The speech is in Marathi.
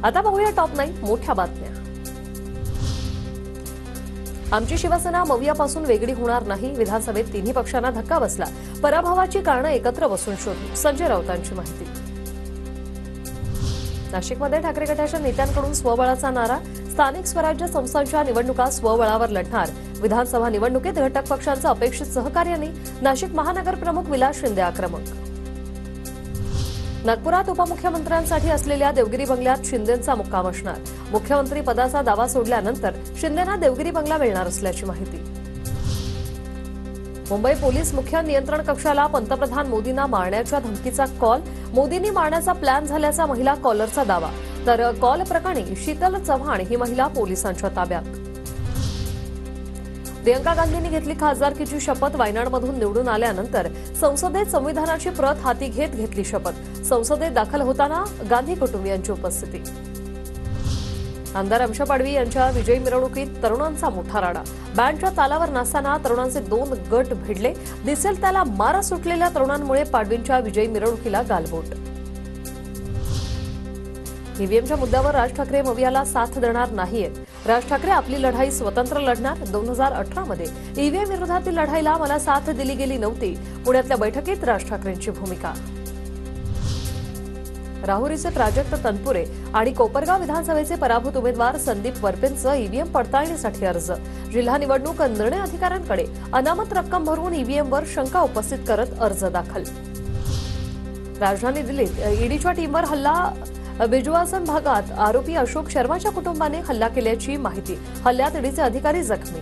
आता बघूया टॉप 9 मोठ्या बातम्या। आमची शिवसेना मवियापासून वेगळी होणार नाही, विधानसभेत तिन्ही पक्षांना धक्का बसला। पराभवाची कारणं एकत्र बसून शोधू, संजय राऊतांची माहिती। नाशिकमध्ये ठाकरे गटाच्या नेत्यांकडून स्वबळाचा नारा, स्थानिक स्वराज्य संस्थांच्या निवडणुका स्वबळावर लढणार। विधानसभा निवडणुकीत घटक पक्षांचं अपेक्षित सहकार्य नाही, नाशिक महानगर प्रमुख विलास शिंदे आक्रमक। नागपुरात उपमुख्यमंत्र्यांसाठी असलेल्या देवगिरी बंगल्यात शिंदेंचा मुक्काम असणार। मुख्यमंत्री पदाचा दावा सोडल्यानंतर शिंदेंना देवगिरी बंगला मिळणार असल्याची माहिती। मुंबई पोलीस मुख्य नियंत्रण कक्षाला पंतप्रधान मोदींना मारण्याच्या धमकीचा कॉल, मोदींनी मारण्याचा प्लॅन झाल्याचा महिला कॉलरचा दावा। तर कॉल प्रकरणी शीतल चव्हाण ही महिला पोलिसांच्या ताब्यात। प्रियंका गांधींनी घेतली खासदारकीची शपथ, वायनाडमधून निवडून आल्यानंतर संसदेत संविधानाची प्रत हाती घेतली शपथ। संसदेत दाखल होताना गांधी कुटुंबियांची उपस्थिती। आमदार अमशा पाडवी यांच्या विजयी मिरवणुकीत तरुणांचा मोठा राडा, बँडच्या तालावर नाचताना तरुणांचे 2 गट भिडले। दिसेल त्याला मारा सुटलेल्या तरुणांमुळे पाडवींच्या विजयी मिरवणुकीला गालबोट। ईव्हीएमच्या मुद्द्यावर राज ठाकरे मवियाला साथ देणार नाहीयेत। राज ठाकरे आपली लढाई स्वतंत्र लढणार। 2018 मध्ये ईव्हीएम विरोधातील लढाईला मला साथ दिली गेली नव्हती, पुण्यातल्या बैठकीत राज ठाकरेंची भूमिका। राहुरीचे प्राजक्त तनपुरे आणि कोपरगाव विधानसभेचे पराभूत उमेदवार संदीप वरपेंचं ईव्हीएम पडताळणीसाठी अर्ज। जिल्हा निवडणूक निर्णय अधिकाऱ्यांकडे अनामत रक्कम भरून ईव्हीएमवर शंका उपस्थित करत अर्ज दाखल। राजधानी दिल्लीत ईडीच्या टीमवर हल्ला, बिजवासन भागात आरोपी अशोक शर्माच्या कुटुंबाने हल्ला केल्याची माहिती। हल्ल्यात ईडीचे अधिकारी जखमी।